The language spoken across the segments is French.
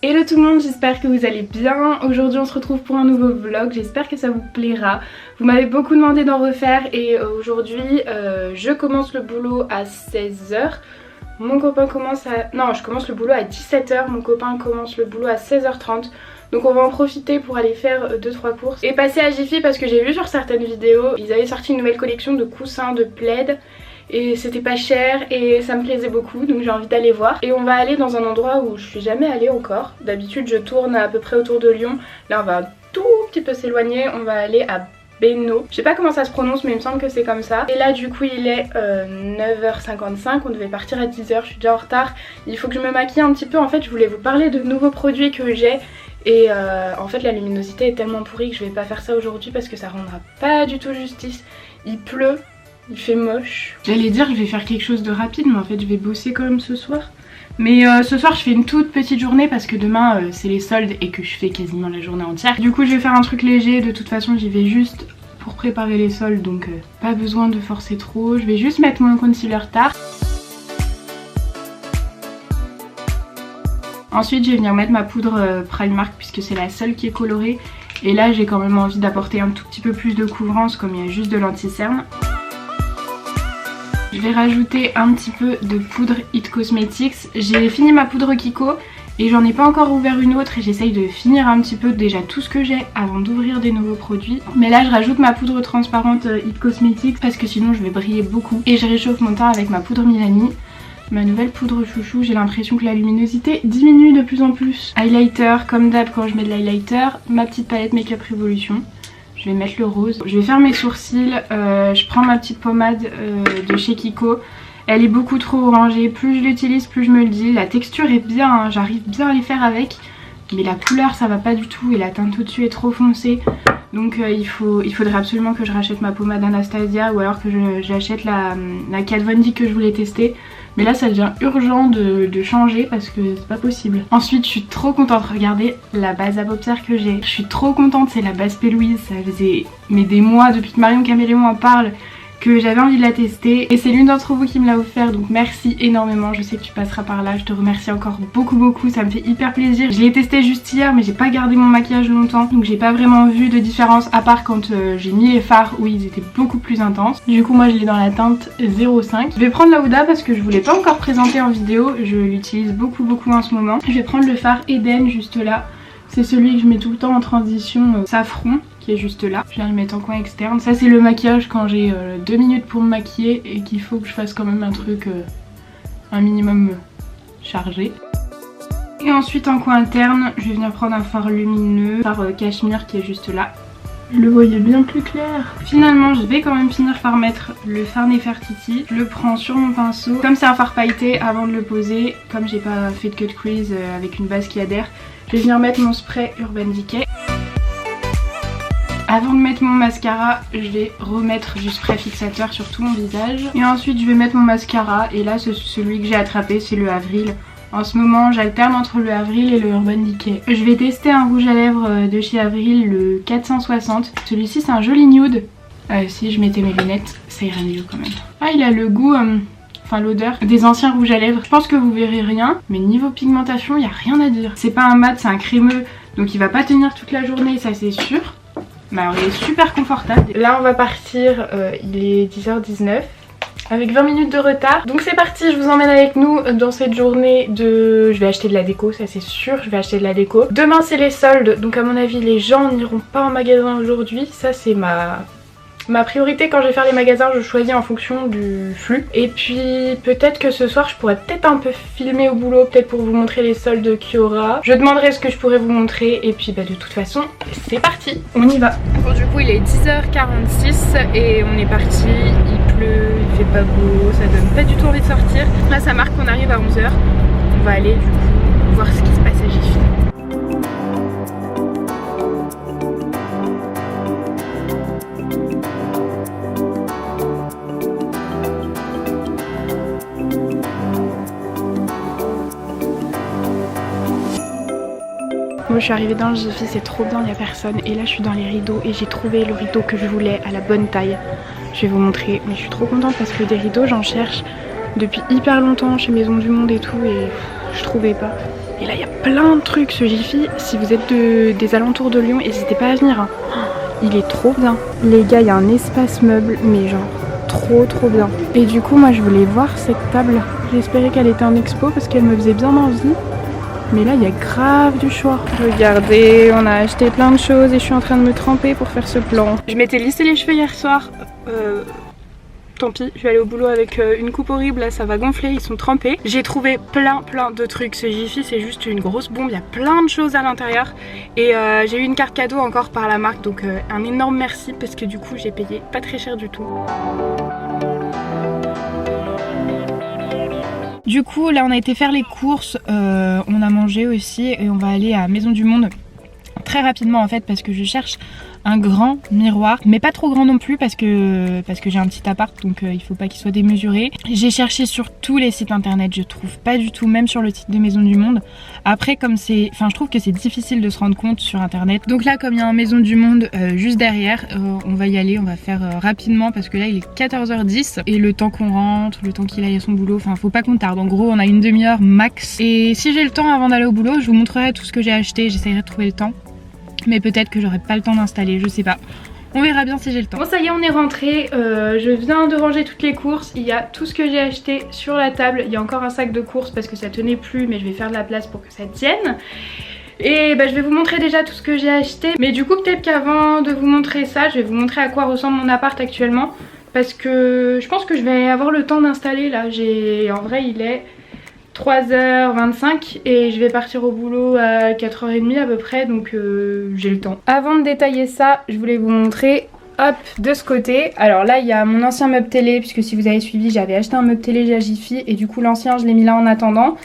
Hello tout le monde, j'espère que vous allez bien. Aujourd'hui on se retrouve pour un nouveau vlog, j'espère que ça vous plaira. Vous m'avez beaucoup demandé d'en refaire et aujourd'hui je commence le boulot à 16h. Mon copain commence à... Non, je commence le boulot à 17h, mon copain commence le boulot à 16h30. Donc on va en profiter pour aller faire 2-3 courses et passer à Jiffy parce que j'ai vu sur certaines vidéos, ils avaient sorti une nouvelle collection de coussins, de plaids. Et c'était pas cher et ça me plaisait beaucoup, donc j'ai envie d'aller voir. Et on va aller dans un endroit où je suis jamais allée encore. D'habitude je tourne à peu près autour de Lyon. Là on va un tout petit peu s'éloigner, on va aller à Bénaud. Je sais pas comment ça se prononce mais il me semble que c'est comme ça. Et là du coup il est 9h55, on devait partir à 10h, je suis déjà en retard. Il faut que je me maquille un petit peu, en fait je voulais vous parler de nouveaux produits que j'ai. Et en fait la luminosité est tellement pourrie que je vais pas faire ça aujourd'hui parce que ça rendra pas du tout justice. Il pleut. Il fait moche. J'allais dire je vais faire quelque chose de rapide mais en fait je vais bosser quand même ce soir. Mais ce soir je fais une toute petite journée parce que demain c'est les soldes et que je fais quasiment la journée entière. Du coup je vais faire un truc léger, de toute façon j'y vais juste pour préparer les soldes donc pas besoin de forcer trop. Je vais juste mettre mon concealer Tarte. Ensuite je vais venir mettre ma poudre Primark puisque c'est la seule qui est colorée. Et là j'ai quand même envie d'apporter un tout petit peu plus de couvrance comme il y a juste de l'anti-cerne. Je vais rajouter un petit peu de poudre It Cosmetics. J'ai fini ma poudre Kiko et j'en ai pas encore ouvert une autre et j'essaye de finir un petit peu déjà tout ce que j'ai avant d'ouvrir des nouveaux produits. Mais là je rajoute ma poudre transparente It Cosmetics parce que sinon je vais briller beaucoup. Et je réchauffe mon teint avec ma poudre Milani. Ma nouvelle poudre chouchou, j'ai l'impression que la luminosité diminue de plus en plus. Highlighter, comme d'hab quand je mets de l'highlighter. Ma petite palette Make Up Revolution. Je vais mettre le rose. Je vais faire mes sourcils. Je prends ma petite pommade de chez Kiko. Elle est beaucoup trop orangée. Plus je l'utilise, plus je me le dis. La texture est bien, hein. J'arrive bien à les faire avec. Mais la couleur, ça va pas du tout. Et la teinte au-dessus est trop foncée. Donc il faudrait absolument que je rachète ma pommade Anastasia. Ou alors que j'achète la Kat Von D que je voulais tester. Mais là ça devient urgent de changer parce que c'est pas possible. Ensuite je suis trop contente, regardez la base à paupières que j'ai. Je suis trop contente, c'est la base P. Louise. Ça faisait des mois depuis que Marion Caméléon en parle que j'avais envie de la tester. Et c'est l'une d'entre vous qui me l'a offert, donc merci énormément. Je sais que tu passeras par là, je te remercie encore beaucoup, ça me fait hyper plaisir. Je l'ai testé juste hier mais j'ai pas gardé mon maquillage longtemps. Donc j'ai pas vraiment vu de différence à part quand j'ai mis les fards où ils étaient beaucoup plus intenses. Du coup moi je l'ai dans la teinte 05. Je vais prendre la Huda parce que je voulais pas encore présenter en vidéo. Je l'utilise beaucoup en ce moment. Je vais prendre le fard Eden juste là. C'est celui que je mets tout le temps en transition safran qui est juste là. Je viens le mettre en coin externe. Ça c'est le maquillage quand j'ai 2 minutes pour me maquiller et qu'il faut que je fasse quand même un truc un minimum chargé. Et ensuite en coin interne je vais venir prendre un fard lumineux, fard cachemire qui est juste là. Je le voyais bien plus clair. Finalement je vais quand même finir par mettre le fard Nefertiti. Je le prends sur mon pinceau. Comme c'est un fard pailleté, avant de le poser, comme j'ai pas fait de cut crease avec une base qui adhère, je vais venir mettre mon spray Urban Decay. Avant de mettre mon mascara, je vais remettre du spray fixateur sur tout mon visage. Et ensuite je vais mettre mon mascara et là celui que j'ai attrapé c'est le Avril. En ce moment j'alterne entre le Avril et le Urban Decay. Je vais tester un rouge à lèvres de chez Avril, le 460. Celui-ci c'est un joli nude. Si je mettais mes lunettes ça irait mieux quand même. Ah il a le goût... enfin l'odeur des anciens rouges à lèvres. Je pense que vous verrez rien, mais niveau pigmentation il n'y a rien à dire. C'est pas un mat, c'est un crémeux, donc il va pas tenir toute la journée, ça c'est sûr. Mais alors il est super confortable. Là on va partir, il est 10h19 avec 20 minutes de retard. Donc c'est parti, je vous emmène avec nous dans cette journée de... Je vais acheter de la déco, ça c'est sûr, je vais acheter de la déco. Demain c'est les soldes, donc à mon avis les gens n'iront pas en magasin aujourd'hui. Ça c'est ma priorité quand je vais faire les magasins, je choisis en fonction du flux. Et puis peut-être que ce soir je pourrais peut-être un peu filmer au boulot, peut-être pour vous montrer les soldes qu'il y aura. Je demanderai ce que je pourrais vous montrer et puis de toute façon c'est parti, on y va. Bon du coup il est 10h46 et on est parti, il pleut, il fait pas beau, ça donne pas du tout envie de sortir. Là ça marque qu'on arrive à 11h, on va aller du coup voir ce qui se passe à Jiffy. Moi je suis arrivée dans le Jiffy, c'est trop bien, il n'y a personne. Et là je suis dans les rideaux et j'ai trouvé le rideau que je voulais à la bonne taille. Je vais vous montrer, mais je suis trop contente parce que des rideaux j'en cherche depuis hyper longtemps chez Maison du Monde et tout et je trouvais pas. Et Et là il y a plein de trucs ce Jiffy. Si vous êtes des alentours de Lyon, n'hésitez pas à venir hein. Il est trop bien. Les gars, il y a un espace meuble mais genre trop bien. Et du coup moi je voulais voir cette table. J'espérais qu'elle était en expo parce qu'elle me faisait bien envie. Mais là il y a grave du choix. Regardez, on a acheté plein de choses et je suis en train de me tremper pour faire ce plan. Je m'étais lissé les cheveux hier soir. Tant pis, je vais aller au boulot avec une coupe horrible, là ça va gonfler, ils sont trempés. J'ai trouvé plein de trucs, ce Jiffy c'est juste une grosse bombe, il y a plein de choses à l'intérieur. Et j'ai eu une carte cadeau encore par la marque, donc un énorme merci parce que du coup j'ai payé pas très cher du tout. Du coup là on a été faire les courses, on a mangé aussi et on va aller à Maison du Monde très rapidement en fait parce que je cherche un grand miroir, mais pas trop grand non plus parce que j'ai un petit appart donc il faut pas qu'il soit démesuré. J'ai cherché sur tous les sites internet, je trouve pas du tout, même sur le site de Maison du Monde. Après comme c'est, enfin je trouve que c'est difficile de se rendre compte sur internet. Donc là comme il y a un Maison du Monde juste derrière, on va y aller, on va faire rapidement parce que là il est 14h10 et le temps qu'on rentre, le temps qu'il aille à son boulot, enfin faut pas qu'on tarde. En gros on a une demi-heure max et si j'ai le temps avant d'aller au boulot, je vous montrerai tout ce que j'ai acheté, j'essaierai de trouver le temps. Mais peut-être que j'aurai pas le temps d'installer, je sais pas. On verra bien si j'ai le temps. Bon ça y est on est rentré, je viens de ranger toutes les courses. Il y a tout ce que j'ai acheté sur la table. Il y a encore un sac de courses parce que ça tenait plus mais je vais faire de la place pour que ça tienne. Et bah, je vais vous montrer déjà tout ce que j'ai acheté. Mais du coup peut-être qu'avant de vous montrer ça, je vais vous montrer à quoi ressemble mon appart actuellement. Parce que je pense que je vais avoir le temps d'installer là. En vrai il est 3h25 et je vais partir au boulot à 4h30 à peu près, donc j'ai le temps. Avant de détailler ça, je voulais vous montrer, hop, de ce côté. Alors là il y a mon ancien meuble télé, puisque si vous avez suivi j'avais acheté un meuble télé à Jiffy et du coup l'ancien je l'ai mis là en attendant.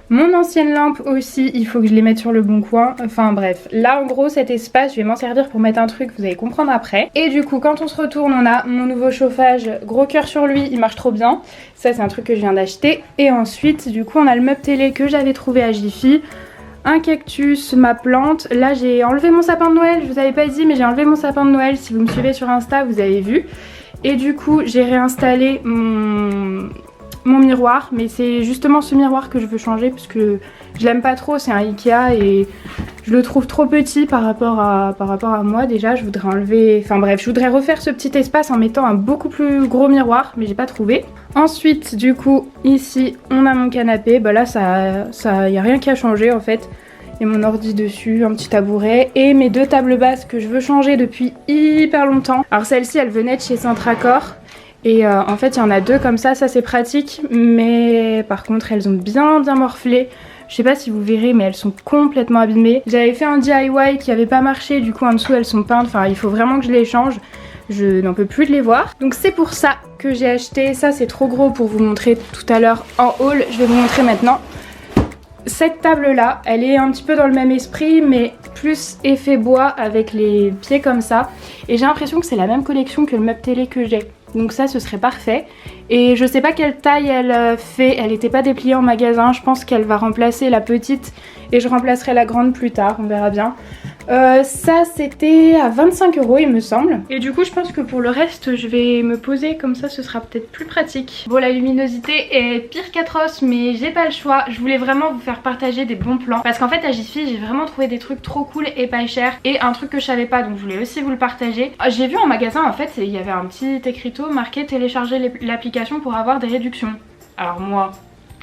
Mon ancienne lampe aussi, il faut que je les mette sur le bon coin. Enfin bref, là en gros cet espace, je vais m'en servir pour mettre un truc, vous allez comprendre après. Et du coup quand on se retourne, on a mon nouveau chauffage, gros cœur sur lui, il marche trop bien. Ça c'est un truc que je viens d'acheter. Et ensuite du coup on a le meuble télé que j'avais trouvé à Jiffy. Un cactus, ma plante. Là j'ai enlevé mon sapin de Noël, je vous avais pas dit mais j'ai enlevé mon sapin de Noël. Si vous me suivez sur Insta vous avez vu. Et du coup j'ai réinstallé mon miroir, mais c'est justement ce miroir que je veux changer parce que je l'aime pas trop, c'est un Ikea et je le trouve trop petit par rapport à moi. Déjà je voudrais enlever, enfin bref, je voudrais refaire ce petit espace en mettant un beaucoup plus gros miroir mais j'ai pas trouvé. Ensuite du coup ici on a mon canapé, bah là y a rien qui a changé en fait. Et mon ordi dessus, un petit tabouret et mes deux tables basses que je veux changer depuis hyper longtemps. Alors celle-ci elle venait de chez Centracor. Et en fait il y en a deux comme ça c'est pratique, mais par contre elles ont bien morflé. Je sais pas si vous verrez mais elles sont complètement abîmées. J'avais fait un DIY qui avait pas marché, du coup en dessous elles sont peintes, enfin il faut vraiment que je les change. Je n'en peux plus de les voir. Donc c'est pour ça que j'ai acheté, ça c'est trop gros pour vous montrer tout à l'heure en haul. Je vais vous montrer maintenant. Cette table là, elle est un petit peu dans le même esprit mais plus effet bois avec les pieds comme ça. Et j'ai l'impression que c'est la même collection que le meuble télé que j'ai. Donc ça ce serait parfait. Et je sais pas quelle taille elle fait, elle était pas dépliée en magasin. Je pense qu'elle va remplacer la petite et je remplacerai la grande plus tard, on verra bien. Ça c'était à 25 € il me semble. Et du coup je pense que pour le reste je vais me poser comme ça, ce sera peut-être plus pratique. Bon la luminosité est pire qu'atroce mais j'ai pas le choix. Je voulais vraiment vous faire partager des bons plans parce qu'en fait à Jiffy j'ai vraiment trouvé des trucs trop cool et pas chers. Et un truc que je savais pas donc je voulais aussi vous le partager. J'ai vu en magasin en fait il y avait un petit écriteau marqué télécharger l'application pour avoir des réductions. Alors moi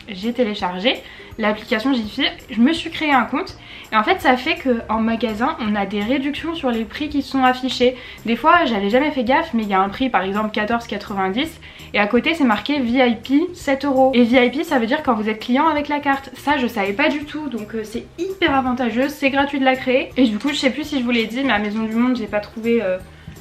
j'ai téléchargé l'application Jiffy, je me suis créé un compte et en fait ça fait qu'en magasin on a des réductions sur les prix qui sont affichés. Des fois j'avais jamais fait gaffe mais il y a un prix par exemple 14,90 et à côté c'est marqué VIP 7 €. Et VIP ça veut dire quand vous êtes client avec la carte. Ça je savais pas du tout donc c'est hyper avantageux, c'est gratuit de la créer. Et du coup je sais plus si je vous l'ai dit mais à Maison du Monde j'ai pas trouvé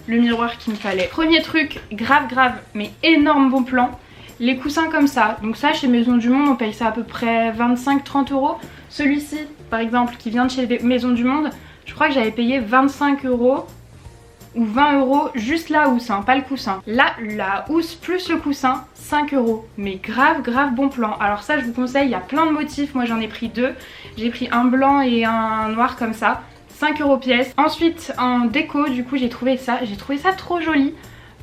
le miroir qu'il me fallait. Premier truc grave mais énorme bon plan. Les coussins comme ça, donc ça chez Maison du Monde on paye ça à peu près 25-30 €. Celui-ci par exemple qui vient de chez Maison du Monde, je crois que j'avais payé 25 € ou 20 € juste la housse, hein, pas le coussin. Là la housse plus le coussin 5 €, mais grave bon plan. Alors ça je vous conseille, il y a plein de motifs, moi j'en ai pris deux. J'ai pris un blanc et un noir comme ça, 5 € pièce. Ensuite en déco du coup j'ai trouvé ça trop joli.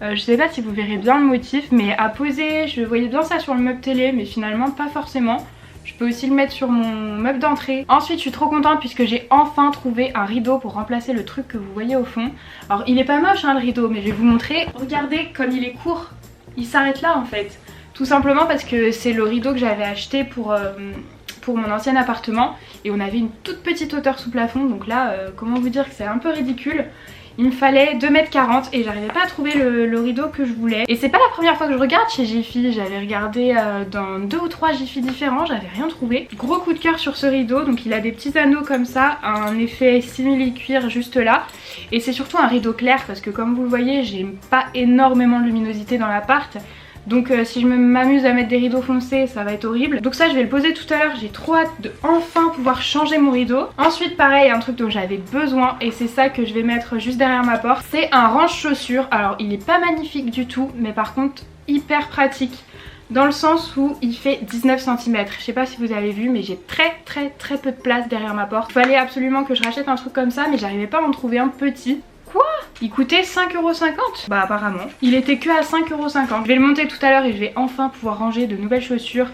Je sais pas si vous verrez bien le motif mais à poser je voyais bien ça sur le meuble télé mais finalement pas forcément. Je peux aussi le mettre sur mon meuble d'entrée. Ensuite je suis trop contente puisque j'ai enfin trouvé un rideau pour remplacer le truc que vous voyez au fond. Alors il est pas moche hein, le rideau, mais je vais vous montrer. Regardez comme il est court, il s'arrête là en fait. Tout simplement parce que c'est le rideau que j'avais acheté pour mon ancien appartement. Et on avait une toute petite hauteur sous plafond, donc là comment vous dire que c'est un peu ridicule. Il me fallait 2,40 m et j'arrivais pas à trouver le rideau que je voulais. Et c'est pas la première fois que je regarde chez Jiffy, j'avais regardé dans 2 ou 3 Jiffy différents, j'avais rien trouvé. Gros coup de cœur sur ce rideau, donc il a des petits anneaux comme ça, un effet simili-cuir juste là. Et c'est surtout un rideau clair parce que comme vous le voyez, j'ai pas énormément de luminosité dans l'appart. Donc si je m'amuse à mettre des rideaux foncés, ça va être horrible. Donc ça je vais le poser tout à l'heure, j'ai trop hâte de enfin pouvoir changer mon rideau. Ensuite pareil, un truc dont j'avais besoin et c'est ça que je vais mettre juste derrière ma porte, c'est un range-chaussures. Alors il est pas magnifique du tout, mais par contre hyper pratique. Dans le sens où il fait 19 cm. Je sais pas si vous avez vu, mais j'ai très peu de place derrière ma porte. Il fallait absolument que je rachète un truc comme ça, mais j'arrivais pas à en trouver un petit. Quoi? Il coûtait 5,50 €? Bah apparemment. Il était que à 5,50 €. Je vais le monter tout à l'heure et je vais enfin pouvoir ranger de nouvelles chaussures.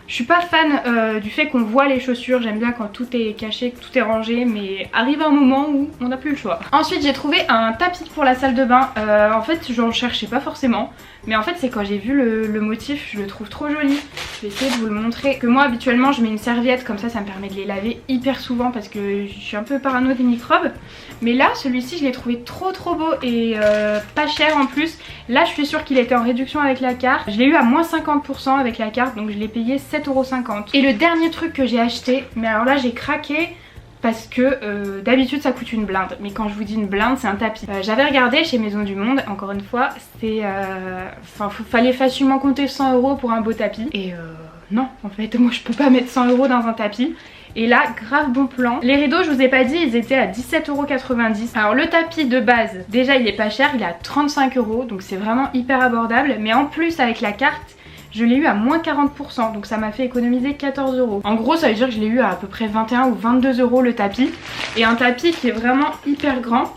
Je suis pas fan du fait qu'on voit les chaussures, j'aime bien quand tout est caché, que tout est rangé, mais arrive un moment où on n'a plus le choix. Ensuite j'ai trouvé un tapis pour la salle de bain, en fait j'en cherchais pas forcément, mais en fait c'est quand j'ai vu le motif, je le trouve trop joli. Je vais essayer de vous le montrer. Que moi habituellement je mets une serviette, comme ça me permet de les laver hyper souvent parce que je suis un peu parano des microbes. Mais là celui-ci je l'ai trouvé trop beau et pas cher en plus. Là je suis sûre qu'il était en réduction avec la carte. Je l'ai eu à moins 50 % avec la carte, donc je l'ai payé 7,50 €. Et le dernier truc que j'ai acheté, mais alors là j'ai craqué parce que d'habitude ça coûte une blinde, mais quand je vous dis une blinde c'est un tapis. J'avais regardé chez Maison du Monde, encore une fois, c'est fallait facilement compter 100 € pour un beau tapis et non en fait moi je peux pas mettre 100 € dans un tapis. Et là grave bon plan. Les rideaux je vous ai pas dit, ils étaient à 17,90 €. Alors le tapis de base déjà il est pas cher, il est à 35 €, donc c'est vraiment hyper abordable, mais en plus avec la carte je l'ai eu à moins 40 %, donc ça m'a fait économiser 14 €. En gros ça veut dire que je l'ai eu à peu près 21 ou 22 € le tapis. Et un tapis qui est vraiment hyper grand.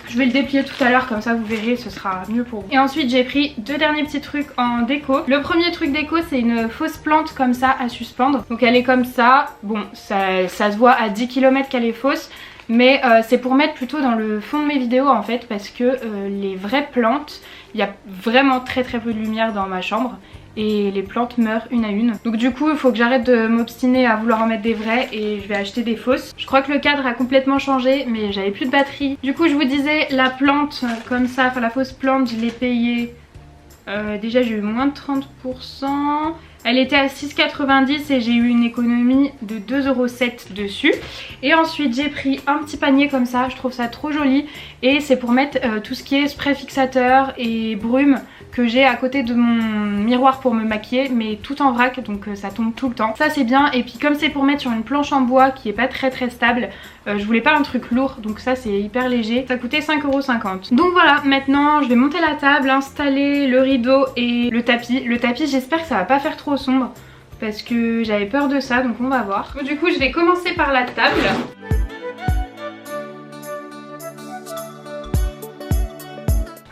Je vais le déplier tout à l'heure, comme ça vous verrez, ce sera mieux pour vous. Et ensuite j'ai pris 2 derniers petits trucs en déco. Le premier truc déco c'est une fausse plante comme ça à suspendre. Donc elle est comme ça, bon ça se voit à 10 km qu'elle est fausse. Mais c'est pour mettre plutôt dans le fond de mes vidéos en fait, parce que les vraies plantes, il y a vraiment très peu de lumière dans ma chambre. Et les plantes meurent une à une. Donc du coup il faut que j'arrête de m'obstiner à vouloir en mettre des vraies et je vais acheter des fausses. Je crois que le cadre a complètement changé mais j'avais plus de batterie. Du coup je vous disais la plante comme ça, enfin la fausse plante je l'ai payée. Déjà j'ai eu moins de 30 %. Elle était à 6,90 € et j'ai eu une économie de 2,07 € dessus. Et ensuite j'ai pris un petit panier comme ça, je trouve ça trop joli. Et c'est pour mettre tout ce qui est spray fixateur et brume que j'ai à côté de mon miroir pour me maquiller, mais tout en vrac, donc ça tombe tout le temps. Ça c'est bien, et puis comme c'est pour mettre sur une planche en bois qui est pas très stable, je voulais pas un truc lourd, donc ça c'est hyper léger. Ça coûtait 5,50 €. Donc voilà, maintenant je vais monter la table, installer le rideau et le tapis. Le tapis j'espère que ça va pas faire trop sombre, parce que j'avais peur de ça, donc on va voir. Du coup je vais commencer par la table.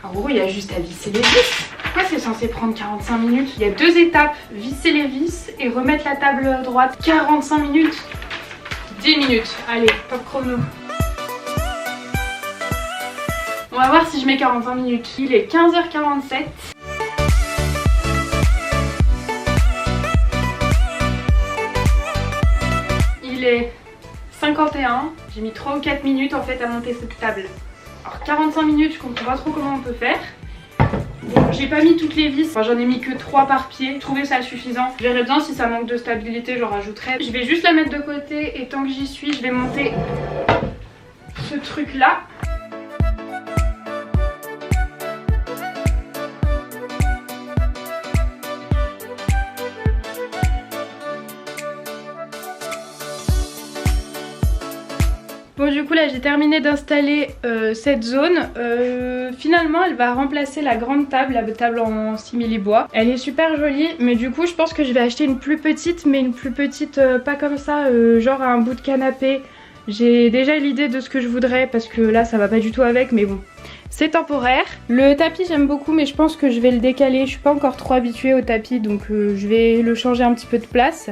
En gros il y a juste à visser les vis. Pourquoi c'est censé prendre 45 minutes? Il y a 2 étapes, visser les vis et remettre la table droite. 45 minutes, 10 minutes, allez, top chrono. On va voir si je mets 45 minutes. Il est 15h47. Il est 51. J'ai mis 3 ou 4 minutes en fait à monter cette table. Alors 45 minutes, je comprends pas trop comment on peut faire. Bon, j'ai pas mis toutes les vis, enfin, j'en ai mis que 3 par pied, je trouvais ça suffisant. Je verrai bien si ça manque de stabilité, j'en rajouterai. Je vais juste la mettre de côté et tant que j'y suis, je vais monter ce truc là. Bon du coup là j'ai terminé d'installer cette zone. Finalement elle va remplacer la grande table, la table en simili-bois. Elle est super jolie, mais du coup je pense que je vais acheter une plus petite, mais une plus petite pas comme ça, genre un bout de canapé. J'ai déjà l'idée de ce que je voudrais parce que là ça va pas du tout avec, mais bon. C'est temporaire. Le tapis j'aime beaucoup, mais je pense que je vais le décaler. Je suis pas encore trop habituée au tapis, donc je vais le changer un petit peu de place.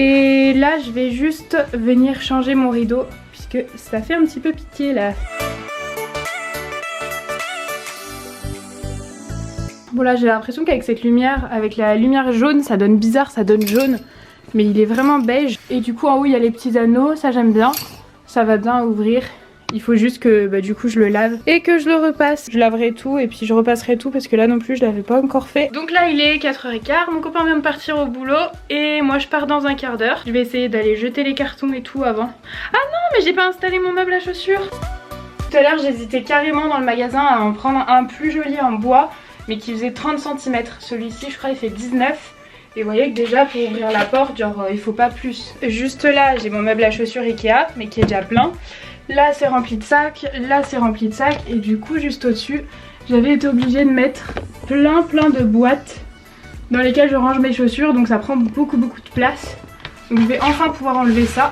Et là je vais juste venir changer mon rideau puisque ça fait un petit peu pitié là. Bon là j'ai l'impression qu'avec cette lumière, avec la lumière jaune, ça donne bizarre, ça donne jaune. Mais il est vraiment beige. Et du coup en haut il y a les petits anneaux, ça j'aime bien. Ça va bien ouvrir. Il faut juste que du coup je le lave et que je le repasse. Je laverai tout et puis je repasserai tout parce que là non plus je l'avais pas encore fait. Donc là il est 4h15, mon copain vient de partir au boulot et moi je pars dans un quart d'heure. Je vais essayer d'aller jeter les cartons et tout avant. Ah non mais j'ai pas installé mon meuble à chaussures. Tout à l'heure j'hésitais carrément dans le magasin à en prendre un plus joli en bois mais qui faisait 30 cm. Celui-ci je crois il fait 19. Et vous voyez que déjà pour ouvrir la porte genre il faut pas plus. Juste là j'ai mon meuble à chaussures Ikea mais qui est déjà plein. Là c'est rempli de sacs, là c'est rempli de sacs et du coup juste au-dessus j'avais été obligée de mettre plein de boîtes dans lesquelles je range mes chaussures, donc ça prend beaucoup de place. Donc je vais enfin pouvoir enlever ça.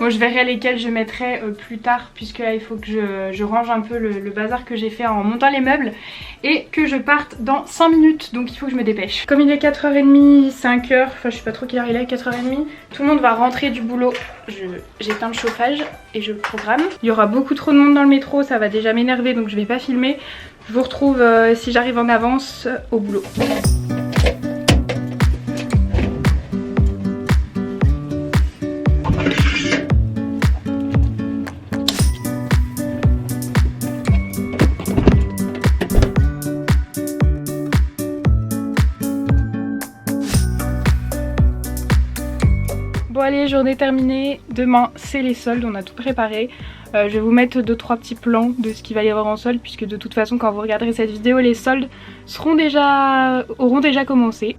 Bon je verrai lesquelles je mettrai plus tard puisque là il faut que je range un peu le bazar que j'ai fait en montant les meubles et que je parte dans 5 minutes, donc il faut que je me dépêche. Comme il est 4h30, 5h, enfin je sais pas trop quelle heure il est, 4h30, tout le monde va rentrer du boulot. J'éteins le chauffage et je programme. Il y aura beaucoup trop de monde dans le métro, ça va déjà m'énerver donc je vais pas filmer. Je vous retrouve si j'arrive en avance au boulot. Bon allez, journée terminée, demain c'est les soldes, on a tout préparé. Je vais vous mettre 2-3 petits plans de ce qu'il va y avoir en solde puisque de toute façon quand vous regarderez cette vidéo les soldes auront déjà commencé.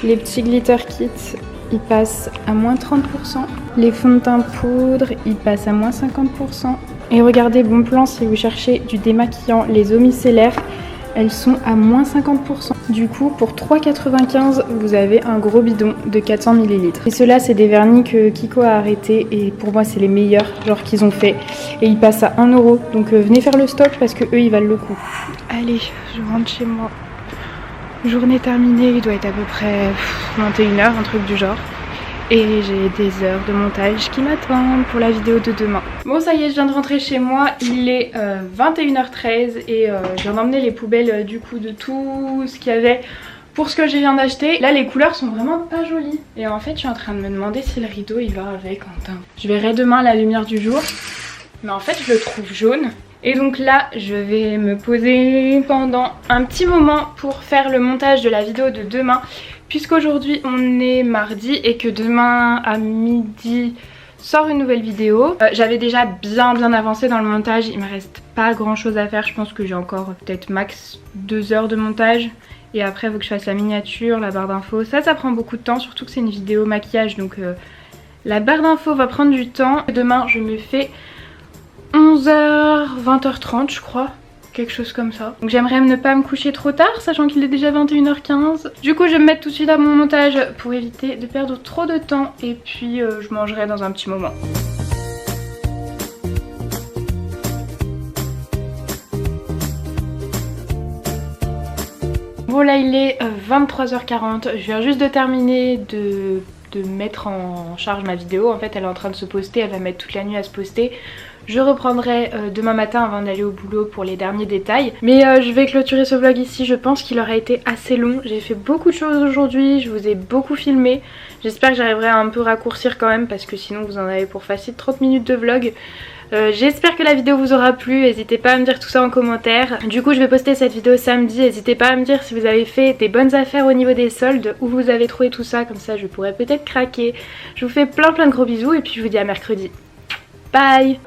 Les petits glitter kits ils passent à moins 30%. Les fonds de teint poudre, ils passent à moins 50%. Et regardez, bon plan, si vous cherchez du démaquillant, les eaux micellaires, elles sont à moins 50%. Du coup, pour 3,95 €, vous avez un gros bidon de 400 ml. Et ceux-là, c'est des vernis que Kiko a arrêté et pour moi, c'est les meilleurs genre qu'ils ont fait. Et ils passent à 1 €. Donc venez faire le stock parce que eux, ils valent le coup. Allez, je rentre chez moi. Journée terminée, il doit être à peu près 21 h, un truc du genre. Et j'ai des heures de montage qui m'attendent pour la vidéo de demain. Bon ça y est, je viens de rentrer chez moi, il est 21h13 et je viens d'emmener les poubelles du coup de tout ce qu'il y avait pour ce que je viens d'acheter. Là les couleurs sont vraiment pas jolies. Et en fait je suis en train de me demander si le rideau il va avec Quentin. Je verrai demain la lumière du jour. Mais en fait je le trouve jaune. Et donc là je vais me poser pendant un petit moment pour faire le montage de la vidéo de demain, puisqu'aujourd'hui on est mardi et que demain à midi sort une nouvelle vidéo. J'avais déjà bien avancé dans le montage, il me reste pas grand chose à faire, je pense que j'ai encore peut-être max 2 heures de montage. Et après il faut que je fasse la miniature, la barre d'infos, ça prend beaucoup de temps, surtout que c'est une vidéo maquillage donc la barre d'infos va prendre du temps. Demain je me fais 11h, 20h30 je crois, quelque chose comme ça. Donc j'aimerais ne pas me coucher trop tard, sachant qu'il est déjà 21h15. Du coup je vais me mettre tout de suite à mon montage pour éviter de perdre trop de temps. Et puis je mangerai dans un petit moment. Bon là il est 23h40, je viens juste de terminer de mettre en charge ma vidéo. En fait elle est en train de se poster, elle va mettre toute la nuit à se poster. Je reprendrai demain matin avant d'aller au boulot pour les derniers détails. Mais je vais clôturer ce vlog ici, je pense qu'il aura été assez long. J'ai fait beaucoup de choses aujourd'hui, je vous ai beaucoup filmé. J'espère que j'arriverai à un peu raccourcir quand même parce que sinon vous en avez pour facile 30 minutes de vlog. J'espère que la vidéo vous aura plu, n'hésitez pas à me dire tout ça en commentaire. Du coup je vais poster cette vidéo samedi, n'hésitez pas à me dire si vous avez fait des bonnes affaires au niveau des soldes, où vous avez trouvé tout ça, comme ça je pourrais peut-être craquer. Je vous fais plein de gros bisous et puis je vous dis à mercredi. Bye.